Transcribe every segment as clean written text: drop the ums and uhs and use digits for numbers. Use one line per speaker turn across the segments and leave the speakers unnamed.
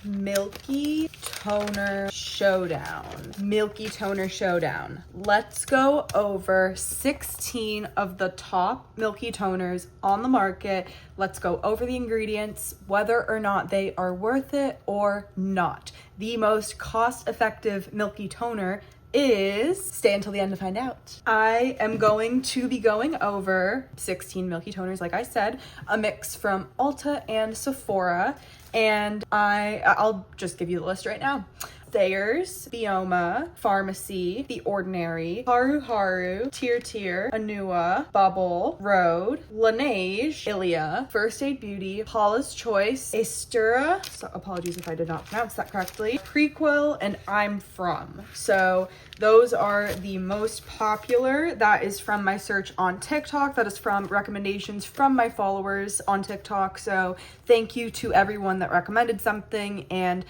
Milky Toner Showdown. Milky Toner Showdown. Let's go over 16 of the top Milky toners on the market. Let's go over the ingredients, whether or not they are worth it or not. The most cost-effective Milky toner is, stay until the end to find out. I am going to be going over 16 Milky toners, like I said, a mix from Ulta and Sephora, and I'll just give you the list right now. Thayers, Byoma, Farmacy, The Ordinary, Haruharu, TIRTIR, Anua, Bubble, Rhode, Laneige, Ilia, First Aid Beauty, Paula's Choice, AESTURA, so apologies if I did not pronounce that correctly, Prequel, and I'm From. So those are the most popular. That is from my search on TikTok. That is from recommendations from my followers on TikTok. So thank you to everyone that recommended something, and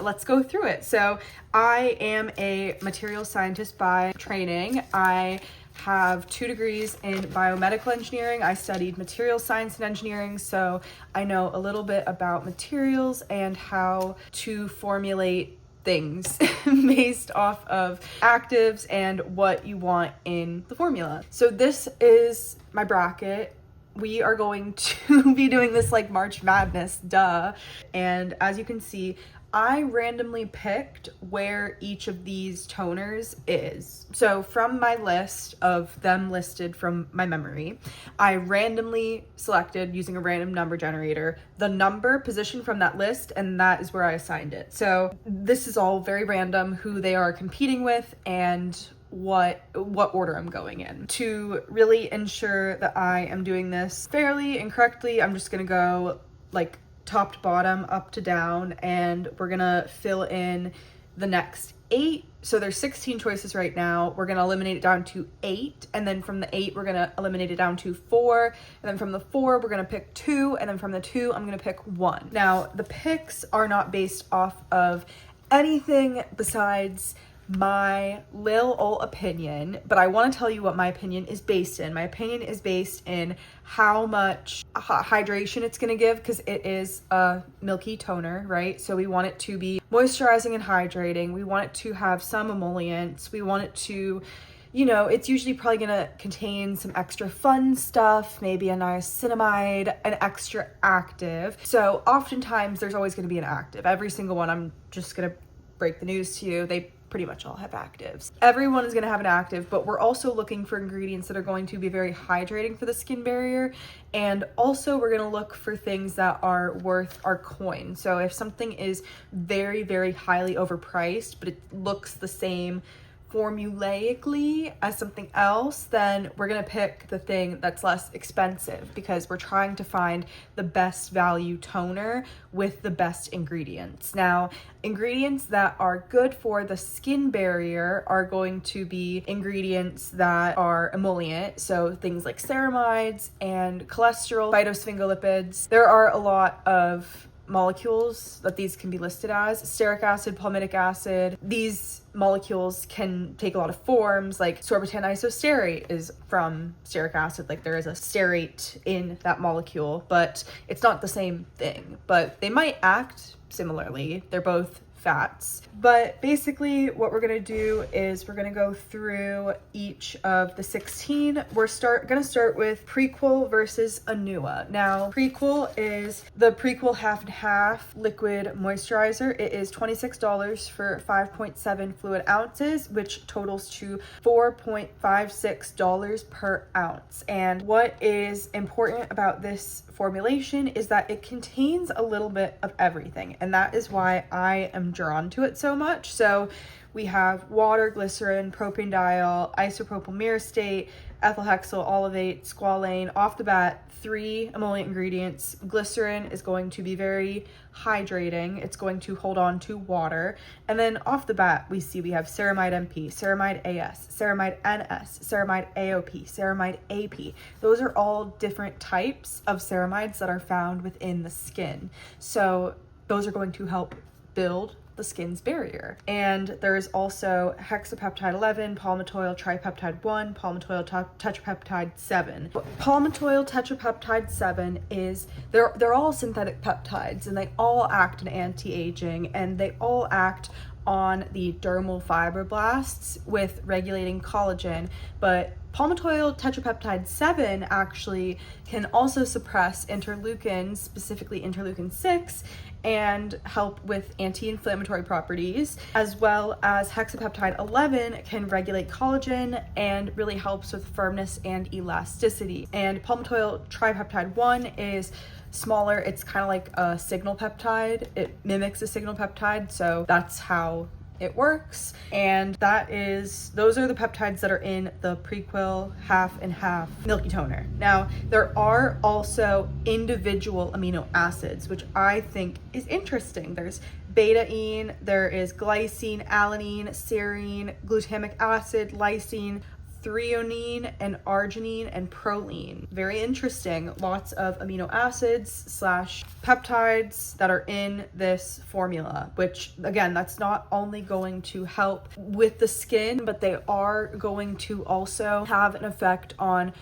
let's go through it. So I am a material scientist by training. I have 2 degrees in biomedical engineering. I studied material science and engineering, so I know a little bit about materials and how to formulate things based off of actives and what you want in the formula. So this is my bracket. We are going to be doing this like March Madness, duh. And as you can see, I randomly picked where each of these toners is. So from my list of them listed from my memory, I randomly selected, using a random number generator, the number position from that list, and that is where I assigned it. So this is all very random, who they are competing with and what order I'm going in. To really ensure that I am doing this fairly and correctly, I'm just gonna go like top to bottom, up to down, and we're gonna fill in the next 8. So there's 16 choices right now. We're gonna eliminate it down to 8, and then from the 8 we're gonna eliminate it down to 4, and then from the 4 we're gonna pick 2, and then from the 2 I'm gonna pick 1. Now the picks are not based off of anything besides my lil ol opinion, but I want to tell you what my opinion is based in. My opinion is based in how much hydration it's going to give, because it is a milky toner, right? So we want it to be moisturizing and hydrating. We want it to have some emollients. We want it to, you know, it's usually probably going to contain some extra fun stuff, maybe a niacinamide, an extra active. So oftentimes there's always going to be an active. Every single one, I'm just going to break the news to you, they pretty much all have actives. Everyone is going to have an active, but we're also looking for ingredients that are going to be very hydrating for the skin barrier, and also we're going to look for things that are worth our coin. So if something is very, very highly overpriced, but it looks the same formulaically as something else, then we're gonna pick the thing that's less expensive, because we're trying to find the best value toner with the best ingredients. Now, ingredients that are good for the skin barrier are going to be ingredients that are emollient, so things like ceramides and cholesterol, phytosphingolipids. There are a lot of molecules that these can be listed as: stearic acid, palmitic acid. These molecules can take a lot of forms, like sorbitan isostearate is from stearic acid. Like there is a stearate in that molecule, but it's not the same thing, but they might act similarly. They're both fats. But basically what we're gonna do is we're gonna go through each of the 16. We're gonna start with Prequel versus Anua. Now, Prequel is the Prequel half and half liquid moisturizer. It is $26 for 5.7 fluid ounces, which totals to $4.56 per ounce. And what is important about this formulation is that it contains a little bit of everything, and that is why I am drawn to it so much. So we have water, glycerin, propanediol, isopropyl myristate, ethyl hexyl olivate, squalane. Off the bat, 3 emollient ingredients. Glycerin is going to be very hydrating. It's going to hold on to water. And then off the bat, we see we have ceramide MP, ceramide AS, ceramide NS, ceramide AOP, ceramide AP. Those are all different types of ceramides that are found within the skin. So those are going to help build the skin's barrier. And there's also hexapeptide 11, palmitoyl tripeptide 1, palmitoyl tetrapeptide 7. Palmitoyl tetrapeptide 7 is, they're all synthetic peptides, and they all act in anti-aging, and they all act on the dermal fibroblasts with regulating collagen. But palmitoyl tetrapeptide 7 actually can also suppress interleukins, specifically interleukin 6, and help with anti-inflammatory properties, as well as hexapeptide 11 can regulate collagen and really helps with firmness and elasticity. And palmitoyl tripeptide 1 is smaller. It's kind of like a signal peptide. It mimics a signal peptide, so that's how it works. And those are the peptides that are in the Prequel half and half Milky Toner. Now, there are also individual amino acids, which I think is interesting. There's betaine, there is glycine, alanine, serine, glutamic acid, lysine, threonine, and arginine, and proline. Very interesting. Lots of amino acids / peptides that are in this formula, which again, that's not only going to help with the skin, but they are going to also have an effect on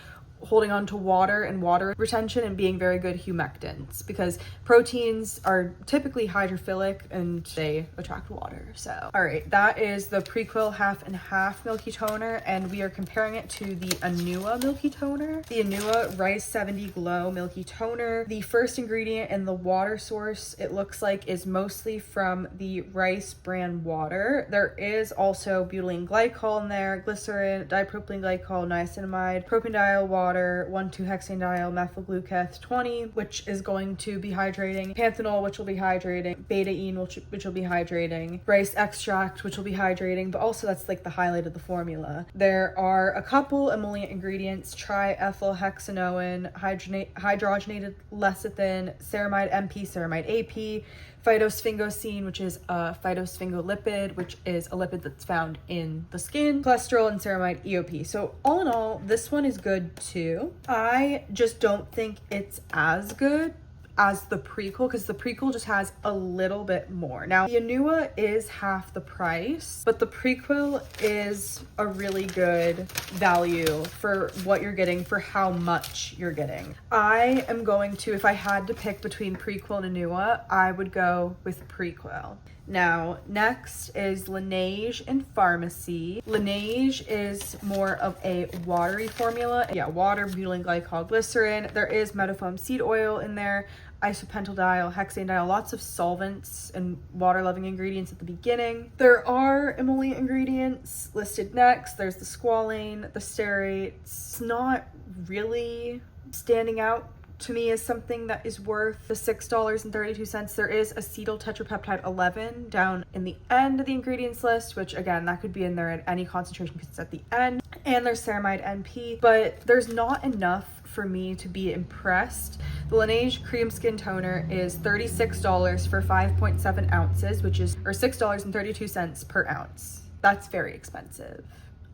holding on to water and water retention and being very good humectants, because proteins are typically hydrophilic and they attract water. So, all right, that is the Prequel half and half Milky Toner, and we are comparing it to the Anua Milky Toner. The Anua Rice 70 Glow Milky Toner. The first ingredient in the water source, it looks like, is mostly from the Rice brand water. There is also butylene glycol in there, glycerin, dipropylene glycol, niacinamide, propanediol water, 1,2-hexanediol methylgluceth 20, which is going to be hydrating, panthenol, which will be hydrating, betaine, which will be hydrating, rice extract, which will be hydrating, but also that's like the highlight of the formula. There are a couple emollient ingredients: triethylhexanoin, hydrogenated lecithin, ceramide MP, ceramide AP, phytosphingosine, which is a phytosphingolipid, which is a lipid that's found in the skin, cholesterol, and ceramide EOP. So all in all, this one is good too. I just don't think it's as good as the Prequel, because the Prequel just has a little bit more. Now, the Anua is half the price, but the Prequel is a really good value for what you're getting, for how much you're getting. I am going to, if I had to pick between Prequel and Anua, I would go with Prequel. Now, next is Laneige and Farmacy. Laneige is more of a watery formula. Yeah, water, butylene glycol, glycerin. There is metafoam seed oil in there, isopentaldiol, hexanediol, lots of solvents and water-loving ingredients at the beginning. There are emollient ingredients listed next. There's the squalane, the stearates. It's not really standing out to me as something that is worth the $6.32. There is acetyl tetrapeptide 11 down in the end of the ingredients list, which again, that could be in there at any concentration because it's at the end. And there's ceramide NP, but there's not enough for me to be impressed. The Laneige Cream Skin Toner is $36 for 5.7 ounces, which is, or $6.32 per ounce. That's very expensive.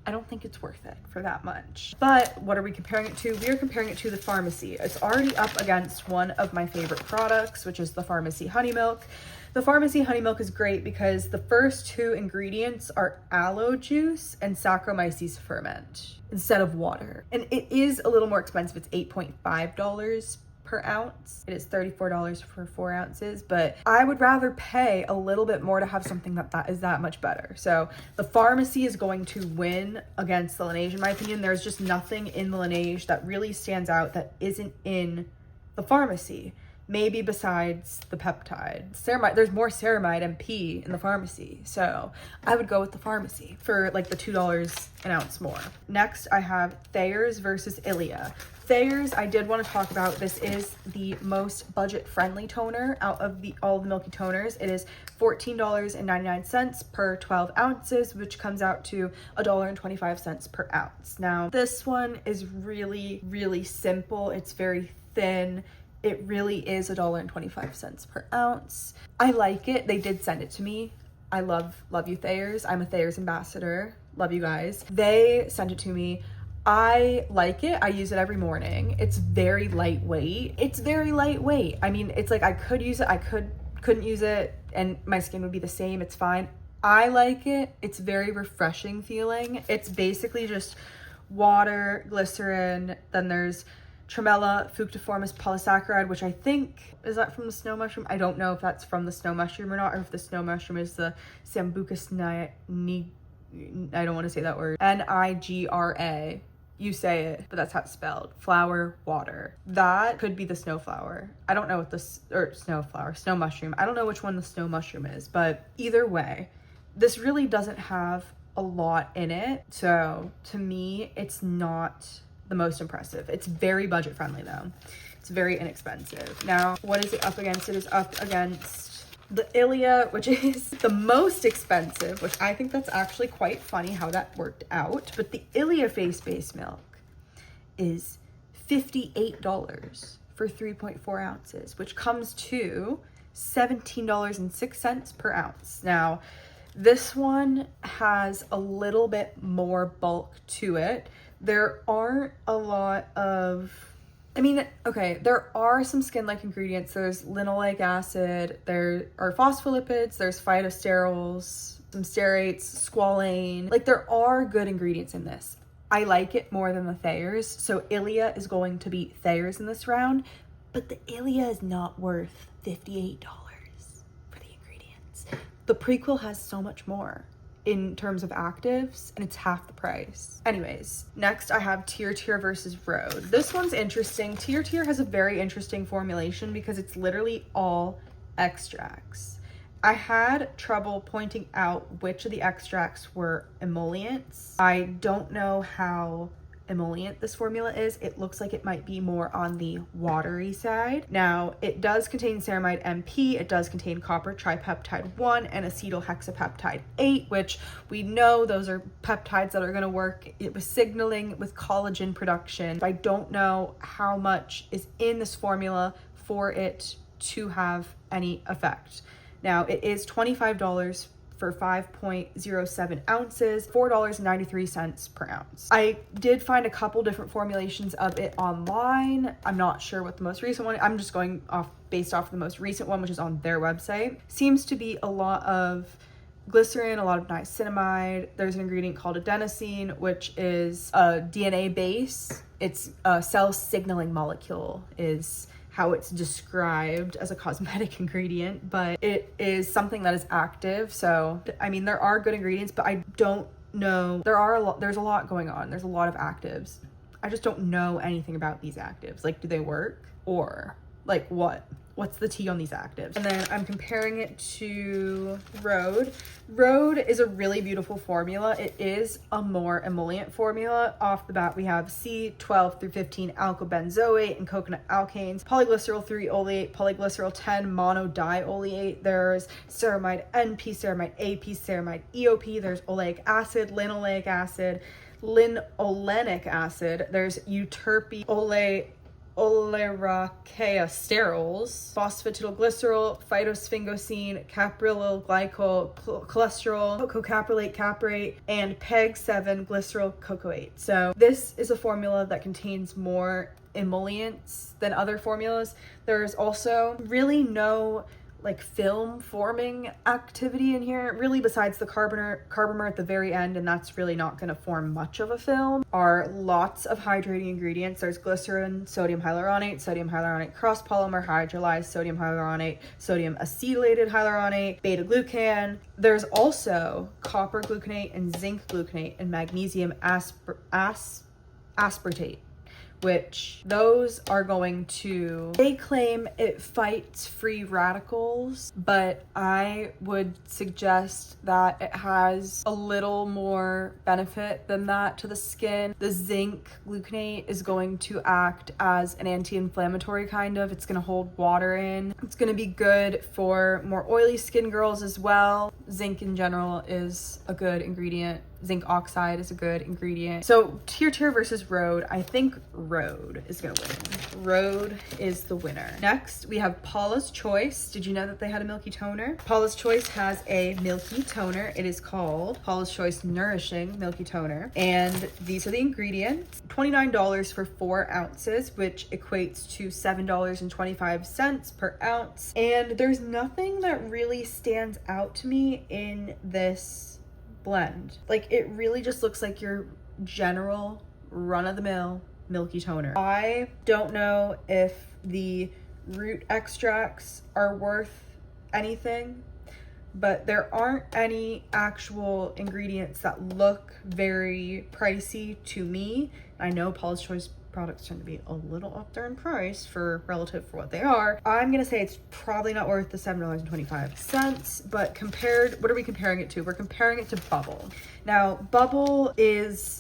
I don't think it's worth it for that much. But what are we comparing it to? We are comparing it to the Farmacy. It's already up against one of my favorite products, which is the Farmacy Honey Milk. The Farmacy Honey Milk is great because the first two ingredients are aloe juice and Saccharomyces ferment instead of water. And it is a little more expensive. It's $8.5 per ounce. It is $34 for 4 ounces, but I would rather pay a little bit more to have something that is that much better. So the Farmacy is going to win against the Laneige, in my opinion. There's just nothing in the Laneige that really stands out that isn't in the Farmacy. Maybe besides the peptide. Ceramide, there's more ceramide MP in the Farmacy. So I would go with the Farmacy for like the $2 an ounce more. Next, I have Thayers versus Ilia. Thayers, I did want to talk about. This is the most budget-friendly toner out of all the Milky Toners. It is $14.99 per 12 ounces, which comes out to $1.25 per ounce. Now, this one is really, really simple. It's very thin. It really is $1.25 per ounce. I like it. They did send it to me. I love you, Thayers. I'm a Thayers ambassador. Love you guys. They sent it to me. I like it. I use it every morning. It's very lightweight. I mean, it's like I could use it. I could couldn't use it and my skin would be the same, it's fine. I like it. It's very refreshing feeling. It's basically just water, glycerin, then there's tremella, fructiformis polysaccharide, which I think, is that from the snow mushroom? I don't know if that's from the snow mushroom or not, or if the snow mushroom is the Sambucus I don't want to say that word. Nigra. You say it, but that's how it's spelled. Flower, water. That could be the snowflower. I don't know what this, or snow mushroom. I don't know which one the snow mushroom is, but either way, this really doesn't have a lot in it. So to me, it's not the most impressive. It's very budget friendly though. It's very inexpensive. Now, what is it up against? It is up against the Ilia, which is the most expensive, which I think that's actually quite funny how that worked out. But the Ilia face-based milk is $58 for 3.4 ounces, which comes to $17.06 per ounce. Now, this one has a little bit more bulk to it. There aren't a lot of, okay, there are some skin-like ingredients. There's linoleic acid, there are phospholipids, there's phytosterols, some stearates, squalane. Like, there are good ingredients in this. I like it more than the Thayers, so Ilia is going to beat Thayers in this round, but the Ilia is not worth $58 for the ingredients. The Prequel has so much more in terms of actives, and it's half the price. Anyways, next I have TIRTIR versus Rhode. This one's interesting. TIRTIR has a very interesting formulation because it's literally all extracts. I had trouble pointing out which of the extracts were emollients. I don't know how emollient this formula is. It looks like it might be more on the watery side. Now, it does contain ceramide MP, it does contain copper tripeptide 1 and acetyl hexapeptide 8, which we know those are peptides that are going to work with signaling, with collagen production. I don't know how much is in this formula for it to have any effect. Now, it is $25 for 5.07 ounces, $4.93 per ounce. I did find a couple different formulations of it online. I'm not sure what the most recent one, I'm just going off based off the most recent one, which is on their website. Seems to be a lot of glycerin, a lot of niacinamide. There's an ingredient called adenosine, which is a DNA base. It's a cell signaling molecule is how it's described as a cosmetic ingredient, but it is something that is active. So, there are good ingredients, but I don't know. There's a lot going on. There's a lot of actives. I just don't know anything about these actives. Like, do they work? Or like what's the tea on these actives? And then I'm comparing it to Rhode. Rhode is a really beautiful formula. It is a more emollient formula. Off the bat, we have C12 through 15 alkyl benzoate and coconut alkanes, polyglycerol 3 oleate, polyglycerol 10 monodioleate. There's ceramide NP, ceramide AP, ceramide EOP. There's oleic acid, linoleic acid, linolenic acid. There's euterpe, oleracea sterols, phosphatidylglycerol, phytosphingosine, caprylyl glycol, cholesterol, cocaprylate caprate, and PEG-7 glyceryl cocoate. So this is a formula that contains more emollients than other formulas. There's also really no film forming activity in here, really, besides the carbomer at the very end, and that's really not going to form much of a film. Are lots of hydrating ingredients. There's glycerin, sodium hyaluronate cross polymer hydrolyzed sodium hyaluronate, sodium acetylated hyaluronate, beta glucan. There's also copper gluconate and zinc gluconate and magnesium aspartate, which those are going to, they claim it fights free radicals, but I would suggest that it has a little more benefit than that to the skin. The zinc gluconate is going to act as an anti-inflammatory kind of, it's going to hold water in. It's going to be good for more oily skin girls as well. Zinc in general is a good ingredient zinc oxide is a good ingredient. So TIRTIR versus rhode. I think rhode is gonna win. Rhode is the winner. Next, we have Paula's Choice. Did you know that they had a Milky toner? Paula's Choice has a Milky toner. It is called Paula's Choice Nourishing Milky Toner. And these are the ingredients. $29 for 4 ounces, which equates to $7.25 per ounce. And there's nothing that really stands out to me in this blend. Like, it really just looks like your general run-of-the-mill Milky toner. I don't know if the root extracts are worth anything, but there aren't any actual ingredients that look very pricey to me. I know Paula's Choice products tend to be a little up there in price for relative for what they are. I'm gonna say it's probably not worth the $7.25, but compared, what are we comparing it to? We're comparing it to Bubble. Now, Bubble is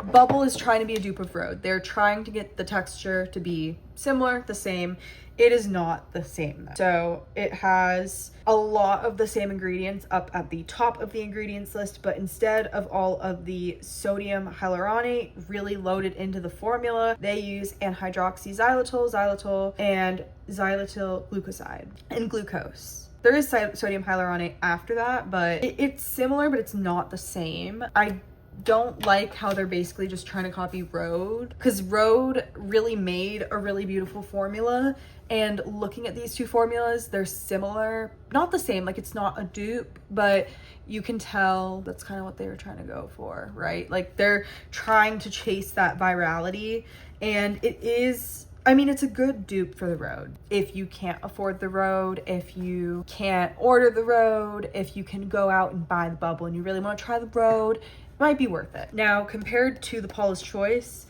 trying to be a dupe of rhode. They're trying to get the texture to be similar, the same. It is not the same though. So it has a lot of the same ingredients up at the top of the ingredients list, but instead of all of the sodium hyaluronate really loaded into the formula, they use anhydroxyxylitol, xylitol, and xylytyl glucoside and glucose. There is sodium hyaluronate after that, but it's similar, but it's not the same. I don't like how they're basically just trying to copy rhode, because rhode really made a really beautiful formula, and looking at these two formulas, they're similar, not the same, like it's not a dupe, but you can tell that's kind of what they were trying to go for, right? Like they're trying to chase that virality, and it is, I mean, it's a good dupe for the rhode. If you can't afford the rhode, if you can't order the rhode, if you can go out and buy the Bubble and you really want to try the rhode, it might be worth it. Now, compared to the Paula's Choice,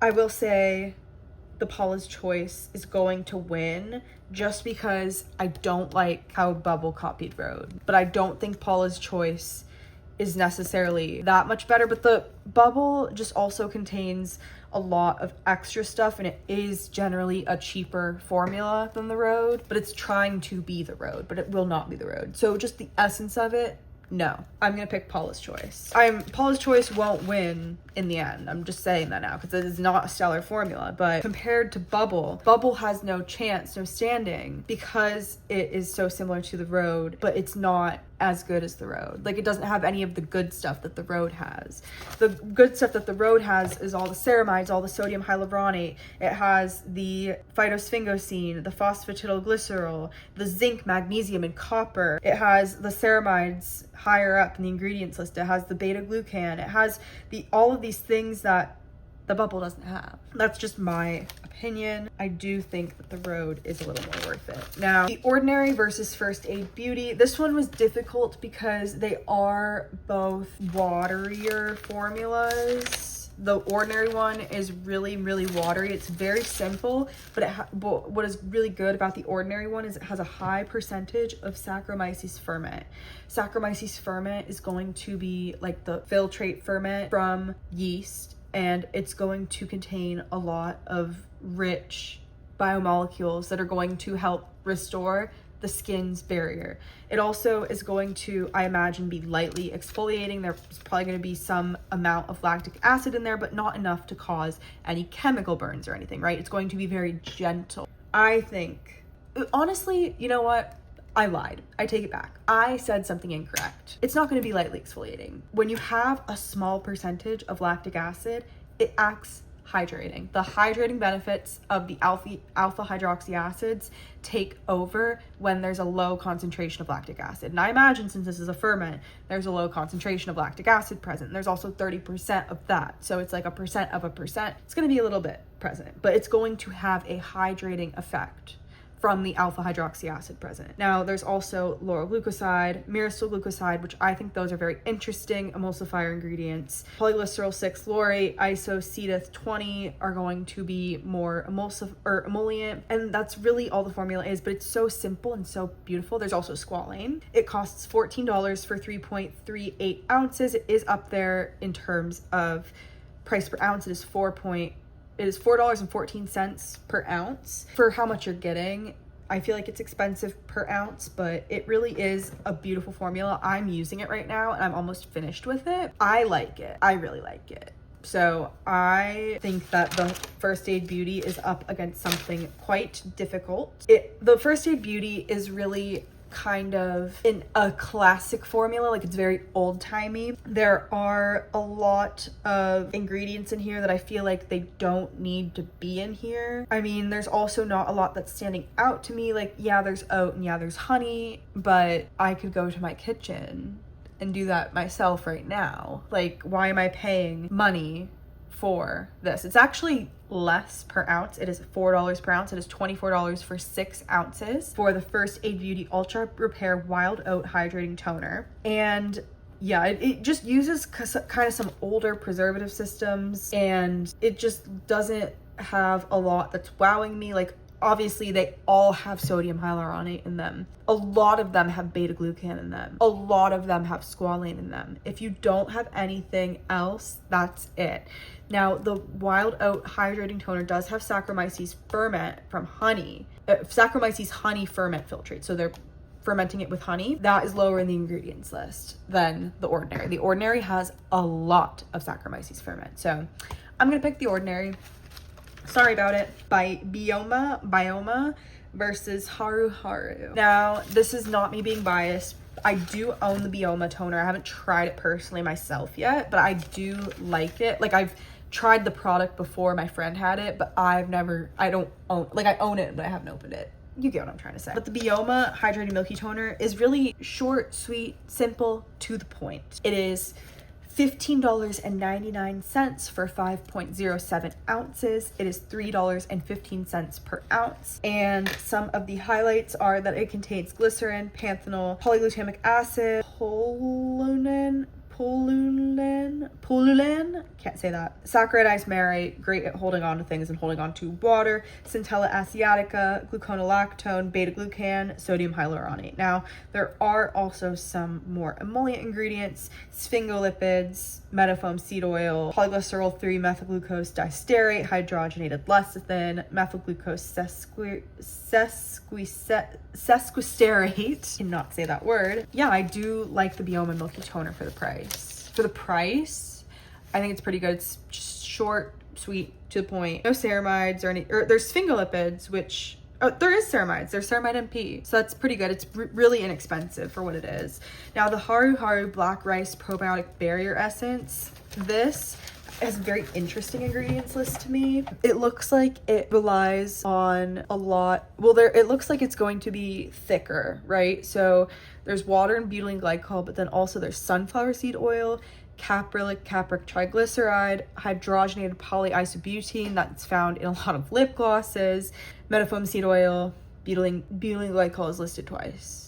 I will say the Paula's Choice is going to win just because I don't like how Bubble copied rhode. But I don't think Paula's Choice is necessarily that much better, but the Bubble just also contains a lot of extra stuff, and it is generally a cheaper formula than the rhode, but it's trying to be the rhode, but it will not be the rhode. So just the essence of it, no. I'm gonna pick Paula's Choice. Paula's Choice won't win in the end. I'm just saying that now because it is not a stellar formula, but compared to Bubble, Bubble has no chance, no standing, because it is so similar to the rhode, but it's not as good as the rhode. Like, it doesn't have any of the good stuff that the rhode has. The good stuff that the rhode has is all the ceramides, all the sodium hyaluronate. It has the phytosphingosine, the phosphatidylglycerol, the zinc, magnesium, and copper. It has the ceramides higher up in the ingredients list. It has the beta glucan. It has all of these things that the Bubble doesn't have. That's just my opinion. I do think that the rhode is a little more worth it. Now, the Ordinary versus First Aid Beauty. This one was difficult because they are both waterier formulas. The Ordinary one is really, really watery. It's very simple, but what is really good about the Ordinary one is it has a high percentage of Saccharomyces ferment. Saccharomyces ferment is going to be like the filtrate ferment from yeast, and it's going to contain a lot of rich biomolecules that are going to help restore the skin's barrier. It also is going to, I imagine, be lightly exfoliating. There's probably going to be some amount of lactic acid in there, but not enough to cause any chemical burns or anything, right? It's going to be very gentle. I think, honestly, you know what? I lied. I take it back. I said something incorrect. It's not going to be lightly exfoliating. When you have a small percentage of lactic acid, it acts hydrating. The hydrating benefits of the alpha hydroxy acids take over when there's a low concentration of lactic acid. And I imagine, since this is a ferment, there's a low concentration of lactic acid present. There's also 30% of that. So it's like a percent of a percent. It's going to be a little bit present, but it's going to have a hydrating effect from the alpha hydroxy acid present. Now, there's also lauryl glucoside, myristoyl glucoside, which I think those are very interesting emulsifier ingredients. Polyglycerol 6 laurate, isocetith 20 are going to be more emollient, and that's really all the formula is, but it's so simple and so beautiful. There's also squalane. It costs $14 for 3.38 ounces. It is up there in terms of price per ounce. It is $4.14 per ounce. For how much you're getting, I feel like it's expensive per ounce, but it really is a beautiful formula. I'm using it right now and I'm almost finished with it. I like it. I really like it. So I think that the First Aid Beauty is up against something quite difficult. The First Aid Beauty is really kind of in a classic formula, like it's very old-timey. There are a lot of ingredients in here that I feel like they don't need to be in here. I mean, there's also not a lot that's standing out to me. Like, yeah, there's oat and yeah, there's honey, but I could go to my kitchen and do that myself right now. Like, why am I paying money for this? It's actually less per ounce. It is $4 per ounce. It is $24 for 6 ounces for the First Aid Beauty Ultra Repair Wild Oat Hydrating Toner. And yeah, it just uses kind of some older preservative systems, and it just doesn't have a lot that's wowing me. Like, obviously they all have sodium hyaluronate in them. A lot of them have beta glucan in them. A lot of them have squalane in them. If you don't have anything else, that's it. Now, the Wild Oat Hydrating Toner does have Saccharomyces ferment from honey. Saccharomyces honey ferment filtrate. So they're fermenting it with honey. That is lower in the ingredients list than the Ordinary. The Ordinary has a lot of Saccharomyces ferment. So I'm going to pick the Ordinary. Sorry about it. By Byoma versus Haruharu. Now, this is not me being biased. I do own the Byoma toner. I haven't tried it personally myself yet, but I do like it. Like, I've tried the product before. My friend had it, but I don't own, like, I own it, but I haven't opened it. You get what I'm trying to say. But the Byoma Hydrating Milky Toner is really short, sweet, simple, to the point. It is $15.99 for 5.07 ounces. It is $3.15 per ounce. And some of the highlights are that it contains glycerin, panthenol, polyglutamic acid, polulan, can't say that, saccharidized marate, great at holding on to things and holding on to water, centella asiatica, gluconolactone, beta-glucan, sodium hyaluronate. Now, there are also some more emollient ingredients: sphingolipids, metafoam seed oil, polyglycerol 3-methylglucose disterate, hydrogenated lecithin, methylglucose sesquisterate. Cannot say that word. Yeah, I do like the Byoma Milky Toner for the price. For the price, I think it's pretty good. It's just short, sweet, to the point. No ceramides or there's sphingolipids, which, oh, there is ceramides. There's ceramide MP. So that's pretty good. It's really inexpensive for what it is. Now, the Haruharu Black Rice Probiotic Barrier Essence. This has a very interesting ingredients list to me. It looks like it relies on a lot. Well, it looks like it's going to be thicker, right? So there's water and butylene glycol, but then also there's sunflower seed oil, caprylic triglyceride, hydrogenated polyisobutene that's found in a lot of lip glosses, metafoam seed oil, butylene glycol is listed twice.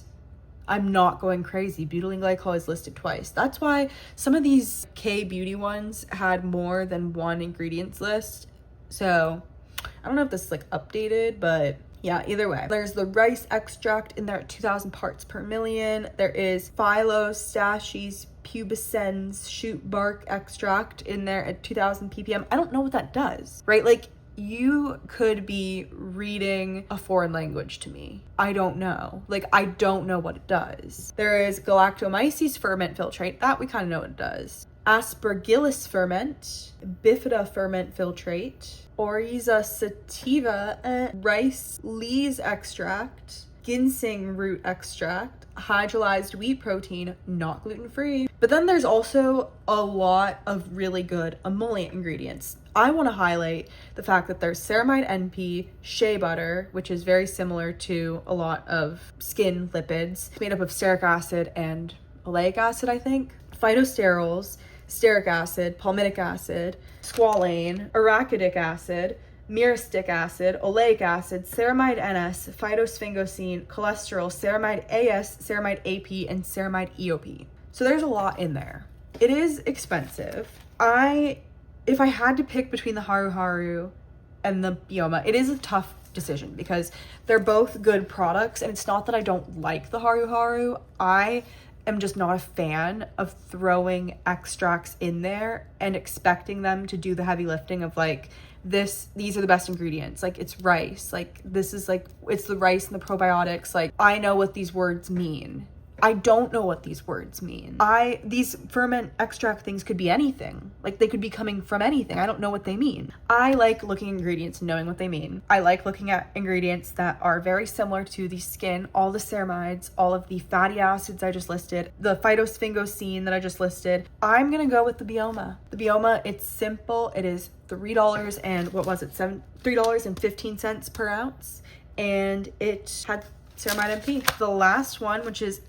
I'm not going crazy. Butylene glycol is listed twice. That's why some of these K-beauty ones had more than one ingredients list. So I don't know if this is like updated, but yeah, either way. There's the rice extract in there at 2,000 parts per million. There is Stachy's pubescens shoot bark extract in there at 2,000 ppm. I don't know what that does, right? Like, you could be reading a foreign language to me. I don't know. Like, I don't know what it does. There is Galactomyces ferment filtrate. That we kind of know what it does. Aspergillus ferment, Bifida ferment filtrate, Oryza sativa, rice lees extract, ginseng root extract, hydrolyzed wheat protein, not gluten-free. But then there's also a lot of really good emollient ingredients. I want to highlight the fact that there's ceramide NP, shea butter, which is very similar to a lot of skin lipids. It's made up of stearic acid and oleic acid, I think. Phytosterols, stearic acid, palmitic acid, squalane, arachidic acid, myristic acid, oleic acid, ceramide NS, phytosphingosine, cholesterol, ceramide AS, ceramide AP, and ceramide EOP. So there's a lot in there. It is expensive. If I had to pick between the Haruharu and the Byoma, it is a tough decision because they're both good products, and it's not that I don't like the Haruharu. I am just not a fan of throwing extracts in there and expecting them to do the heavy lifting of like these are the best ingredients. Like, it's rice. Like, this is like, it's the rice and the probiotics. Like, I know what these words mean. I don't know what these words mean. These ferment extract things could be anything. Like, they could be coming from anything. I don't know what they mean. I like looking at ingredients and knowing what they mean. I like looking at ingredients that are very similar to the skin, all the ceramides, all of the fatty acids I just listed, the phytosphingosine that I just listed. I'm gonna go with the Byoma. The Byoma, it's simple. It is $3 and what was it? $3.15 per ounce. And it had ceramide MP. The last one, which is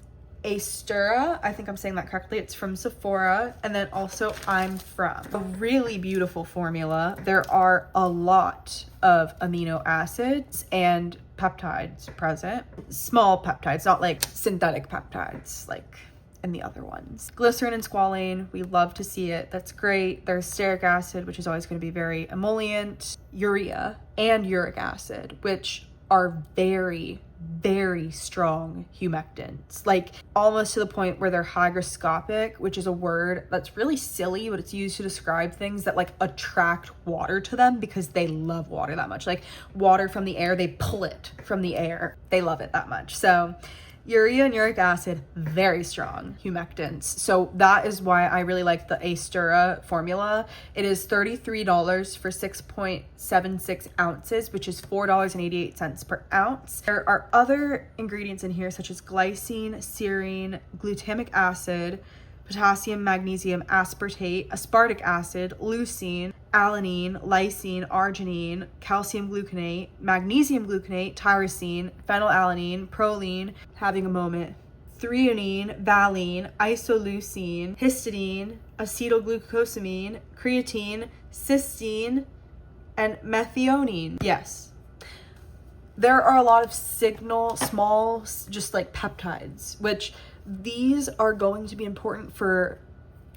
AESTURA, I think I'm saying that correctly. It's from Sephora, and then also I'm From. A really beautiful formula. There are a lot of amino acids and peptides present. Small peptides, not like synthetic peptides like in the other ones. Glycerin and squalane, we love to see it. That's great. There's stearic acid, which is always going to be very emollient. Urea and uric acid, which are very strong humectants, like almost to the point where they're hygroscopic, which is a word that's really silly, but it's used to describe things that like attract water to them because they love water that much. Like water from the air, they pull it from the air. They love it that much. So urea and uric acid, very strong humectants. So that is why I really like the AESTURA formula. It is $33 for 6.76 ounces, which is $4.88 per ounce. There are other ingredients in here such as glycine, serine, glutamic acid, potassium, magnesium, aspartate, aspartic acid, leucine, alanine, lysine, arginine, calcium gluconate, magnesium gluconate, tyrosine, phenylalanine, proline, having a moment, threonine, valine, isoleucine, histidine, acetylglucosamine, creatine, cysteine, and methionine. Yes. There are a lot of small, just like peptides, which these are going to be important for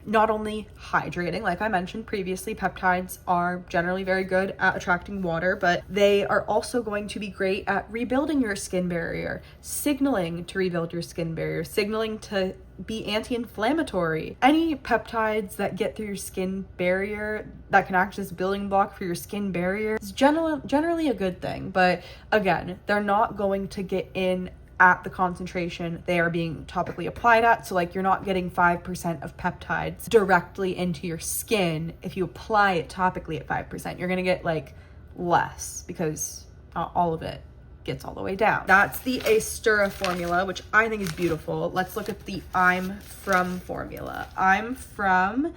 not only hydrating, like I mentioned previously, peptides are generally very good at attracting water, but they are also going to be great at rebuilding your skin barrier, signaling to rebuild your skin barrier, signaling to be anti-inflammatory. Any peptides that get through your skin barrier that can act as a building block for your skin barrier is generally a good thing. But again, they're not going to get in at the concentration they are being topically applied at. So like, you're not getting 5% of peptides directly into your skin. If you apply it topically at 5%, you're gonna get like less because not all of it gets all the way down. That's the AESTURA formula, which I think is beautiful. Let's look at the I'm From formula. I'm From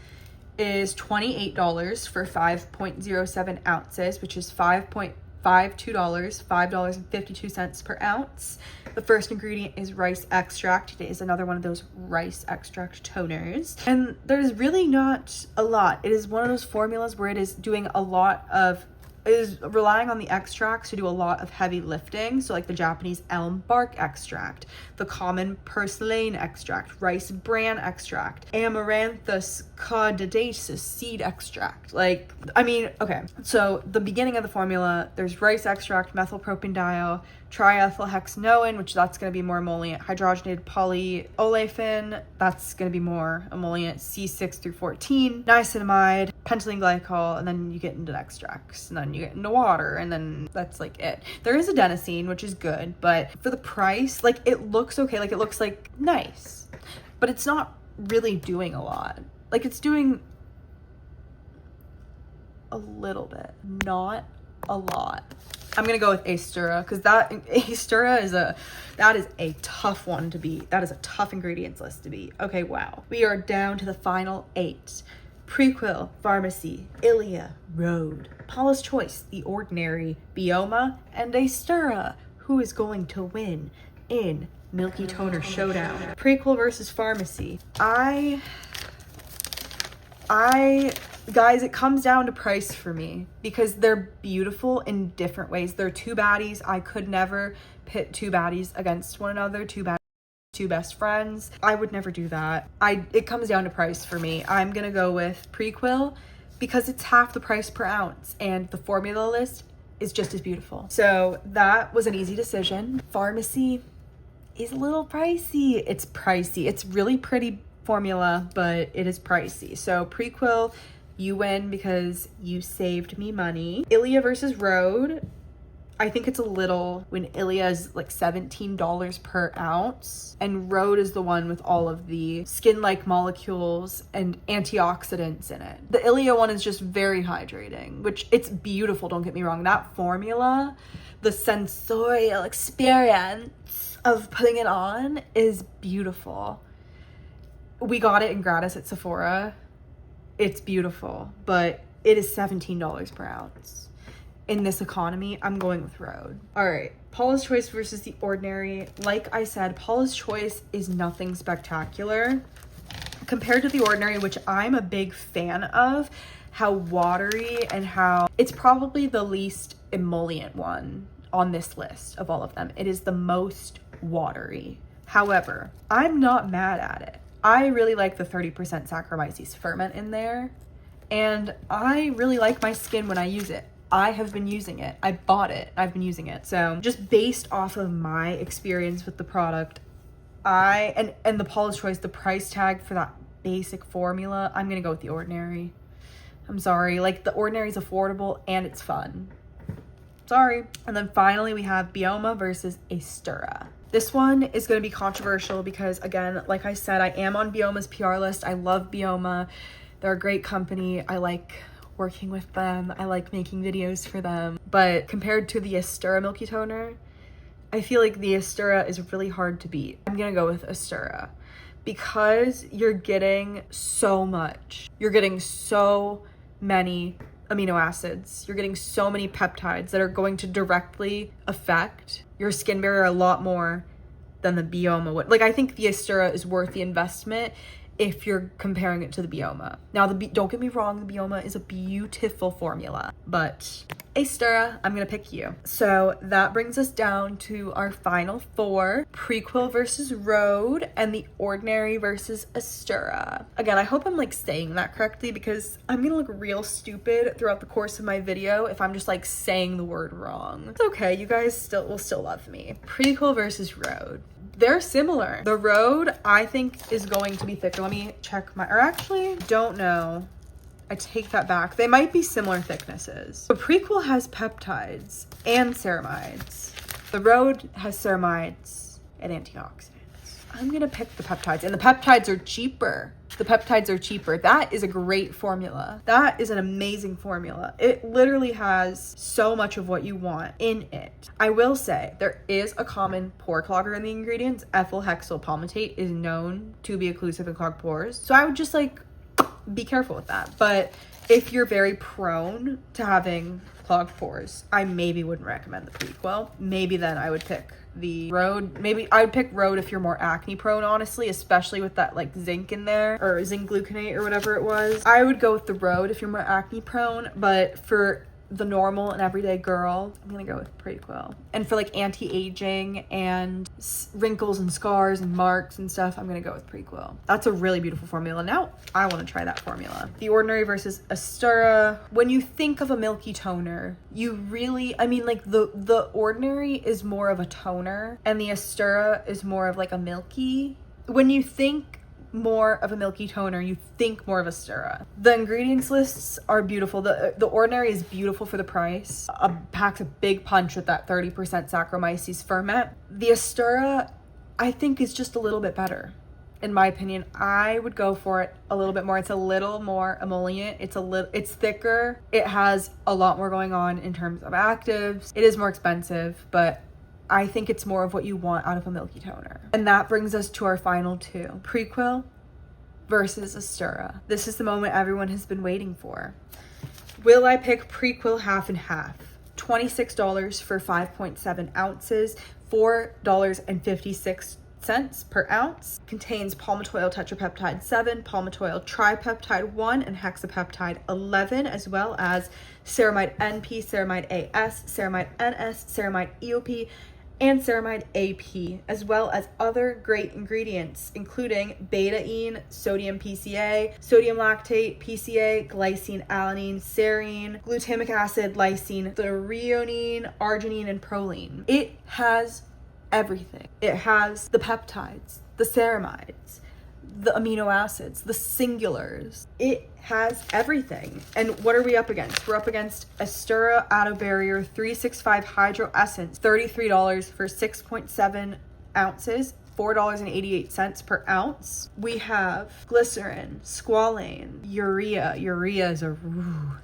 is $28 for 5.07 ounces, which is $5.52, per ounce. The first ingredient is rice extract. It is another one of those rice extract toners. And there's really not a lot. It is one of those formulas where it is doing a lot of, is relying on the extracts to do a lot of heavy lifting. So like the Japanese elm bark extract, the common purslane extract, rice bran extract, amaranthus caudaceus seed extract. Like, I mean, okay. So the beginning of the formula, there's rice extract, methylpropanediol, triethylhexanoin, which that's going to be more emollient, hydrogenated polyolefin, that's going to be more emollient, C6 through 14, niacinamide, pentylene glycol, and then you get into extracts, and then you get into water, and then that's like it. There is adenosine, which is good, but for the price, like, it looks okay, like it looks like nice, but it's not really doing a lot. Like, it's doing a little bit, not a lot. I'm gonna go with AESTURA because that AESTURA is a tough one to beat. That is a tough ingredients list to beat. Okay, wow. We are down to the final 8. Prequel, Farmacy, Ilia, Rhode, Paula's Choice, The Ordinary, Byoma, and AESTURA. Who is going to win in Milky Toner Showdown? Prequel versus Farmacy. Guys, it comes down to price for me because they're beautiful in different ways. They're two baddies. I could never pit two baddies against one another, two best friends. I would never do that. It comes down to price for me. I'm gonna go with Prequel because it's half the price per ounce and the formula list is just as beautiful. So that was an easy decision. Farmacy is a little pricey. It's pricey. It's really pretty formula, but it is pricey. So Prequel You win because you saved me money. Ilia versus Rhode. I think it's a little when Ilia is like $17 per ounce, and Rhode is the one with all of the skin-like molecules and antioxidants in it. The Ilia one is just very hydrating, which it's beautiful, don't get me wrong. That formula, the sensorial experience of putting it on is beautiful. We got it in gratis at Sephora. It's beautiful, but it is $17 per ounce. In this economy, I'm going with Rhode. All right, Paula's Choice versus The Ordinary. Like I said, Paula's Choice is nothing spectacular compared to The Ordinary, which I'm a big fan of. How watery and how it's probably the least emollient one on this list of all of them. It is the most watery. However, I'm not mad at it. I really like the 30% Saccharomyces Ferment in there, and I really like my skin when I use it. I have been using it. I bought it. I've been using it. So just based off of my experience with the product, and the Paula's Choice, the price tag for that basic formula, I'm gonna go with The Ordinary. I'm sorry. Like, The Ordinary is affordable and it's fun. Sorry. And then finally we have Byoma versus AESTURA. This one is going to be controversial because, again, like I said, I am on Byoma's PR list. I love Byoma. They're a great company. I like working with them. I like making videos for them. But compared to the AESTURA Milky Toner, I feel like the AESTURA is really hard to beat. I'm gonna go with AESTURA because you're getting so much. You're getting so many amino acids. You're getting so many peptides that are going to directly affect your skin barrier a lot more than the Byoma would. Like, I think the AESTURA is worth the investment if you're comparing it to the Byoma. Now, don't get me wrong, the Byoma is a beautiful formula, but AESTURA, I'm gonna pick you. So that brings us down to our final four: Prequel versus Rhode, and The Ordinary versus AESTURA. Again, I hope I'm like saying that correctly because I'm gonna look real stupid throughout the course of my video if I'm just like saying the word wrong. It's okay, you guys will still love me. Prequel versus Rhode. They're similar. The Rhode, I think, is going to be thicker. Let me check or actually, don't know. I take that back. They might be similar thicknesses. The Prequel has peptides and ceramides. The Rhode has ceramides and antioxidants. I'm gonna pick the peptides, and the peptides are cheaper. That is a great formula. That is an amazing formula. It literally has so much of what you want in it. I will say there is a common pore clogger in the ingredients. Ethyl hexyl palmitate is known to be occlusive and clog pores. So I would just like be careful with that. But if you're very prone to having clogged pores, I maybe wouldn't recommend the Prequel. Maybe then I would pick the Rhode. Maybe I would pick Rhode if you're more acne prone, honestly, especially with that like zinc in there, or zinc gluconate or whatever it was. I would go with the Rhode if you're more acne prone, but for the normal and everyday girl, I'm gonna go with Prequel. And for like anti-aging and wrinkles and scars and marks and stuff, I'm gonna go with Prequel. That's a really beautiful formula. Now I want to try that formula. The Ordinary versus AESTURA. When you think of a milky toner, you really, I mean, like the Ordinary is more of a toner and the AESTURA is more of like a milky. When you think more of a milky toner, you think more of AESTURA. The ingredients lists are beautiful. The Ordinary is beautiful for the price. Packs a big punch with that 30% Saccharomyces Ferment. The AESTURA, I think, is just a little bit better. In my opinion, I would go for it a little bit more. It's a little more emollient. It's thicker. It has a lot more going on in terms of actives. It is more expensive, but I think it's more of what you want out of a milky toner. And that brings us to our final two: Prequel versus AESTURA. This is the moment everyone has been waiting for. Will I pick Prequel half and half? $26 for 5.7 ounces, $4.56 per ounce. Contains palmitoyl tetrapeptide 7, palmitoyl tripeptide 1, and hexapeptide 11, as well as ceramide NP, ceramide AS, ceramide NS, ceramide EOP, and ceramide AP, as well as other great ingredients, including betaine, sodium PCA, sodium lactate, PCA, glycine, alanine, serine, glutamic acid, lysine, threonine, arginine, and proline. It has everything. It has the peptides, the ceramides, the amino acids, the singulars. It has everything. And what are we up against? We're up against AESTURA Auto Barrier 365 Hydro Essence, $33 for 6.7 ounces. $4.88 per ounce. We have glycerin, squalane, urea. Urea is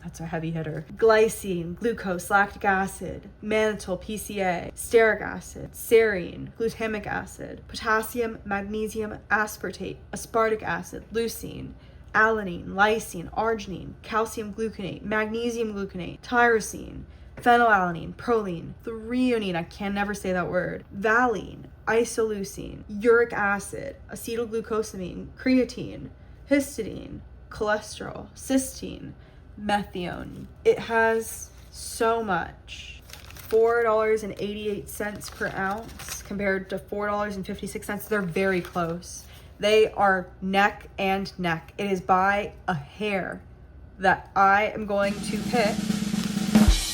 that's a heavy hitter. Glycine, glucose, lactic acid, mannitol, PCA, stearic acid, serine, glutamic acid, potassium, magnesium aspartate, aspartic acid, leucine, alanine, lysine, arginine, calcium gluconate, magnesium gluconate, tyrosine, phenylalanine, proline, threonine, I can never say that word, valine, isoleucine, uric acid, acetylglucosamine, creatine, histidine, cholesterol, cysteine, methionine. It has so much. $4.88 per ounce compared to $4.56. They're very close. They are neck and neck. It is by a hair that I am going to pick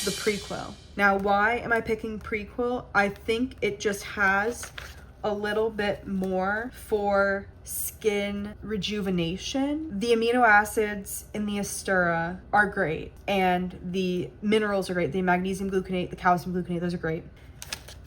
the Prequel. Now, why am I picking Prequel? I think it just has a little bit more for skin rejuvenation. The amino acids in the AESTURA are great, and the minerals are great. The magnesium gluconate, the calcium gluconate, those are great.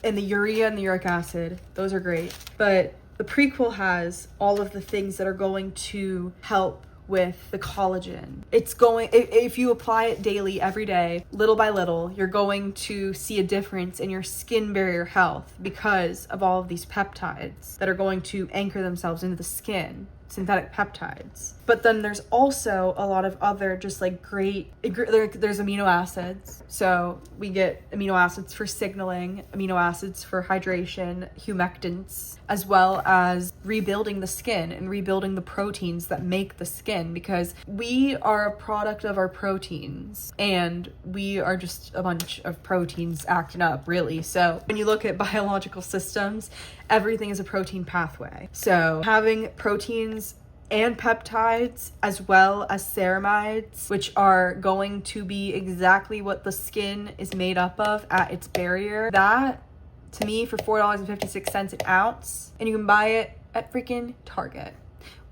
And the urea and the uric acid, those are great. But the Prequel has all of the things that are going to help with the collagen. It's going, if you apply it daily, every day, little by little, you're going to see a difference in your skin barrier health because of all of these peptides that are going to anchor themselves into the skin, synthetic peptides. But then there's also a lot of other just like there's amino acids. So we get amino acids for signaling, amino acids for hydration, humectants, as well as rebuilding the skin and rebuilding the proteins that make the skin, because we are a product of our proteins and we are just a bunch of proteins acting up, really. So when you look at biological systems, everything is a protein pathway. So having proteins and peptides, as well as ceramides, which are going to be exactly what the skin is made up of at its barrier, that to me for $4.56 an ounce, and you can buy it at freaking Target.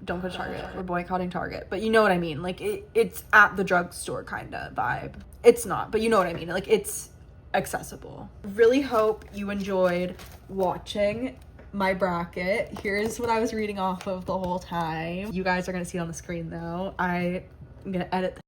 Don't go to Target, we're boycotting Target, but you know what I mean. Like it's at the drugstore kind of vibe. It's not, but you know what I mean. Like it's accessible. Really hope you enjoyed watching my bracket. Here's what I was reading off of the whole time. You guys are gonna see it on the screen though. I'm gonna edit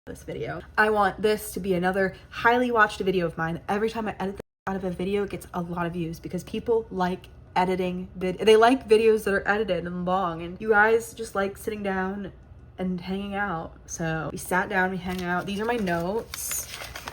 this video. I want this to be another highly watched video of mine. Every time I edit out of a video, it gets a lot of views because people like editing they like videos that are edited and long, and you guys just like sitting down and hanging out. So we sat down, we hang out. These are my notes.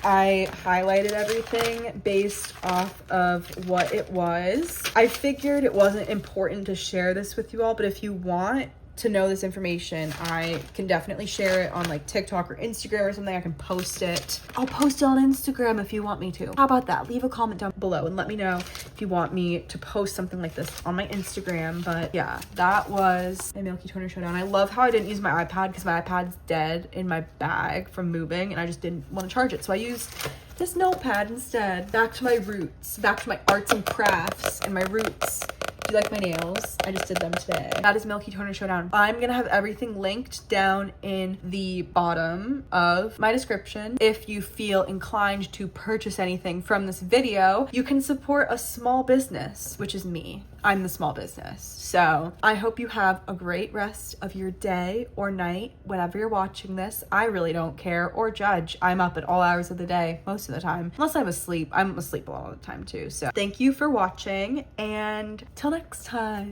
I highlighted everything based off of what it was. I figured it wasn't important to share this with you all, but if you want to know this information, I can definitely share it on like TikTok or Instagram or something. I can post it. I'll post it on Instagram if you want me to. How about that? Leave a comment down below and let me know if you want me to post something like this on my Instagram. But yeah, that was my Milky Toner Showdown. I love how I didn't use my iPad because my iPad's dead in my bag from moving and I just didn't want to charge it. So I used this notepad instead. Back to my roots, back to my arts and crafts and my roots. Do you like my nails? I just did them today. That is Milky Toner Showdown. I'm gonna have everything linked down in the bottom of my description. If you feel inclined to purchase anything from this video, you can support a small business, which is me. I'm the small business. So I hope you have a great rest of your day or night whenever you're watching this. I really don't care or judge. I'm up at all hours of the day most of the time, unless I'm asleep. I'm asleep a lot of the time too. So thank you for watching, and till next time.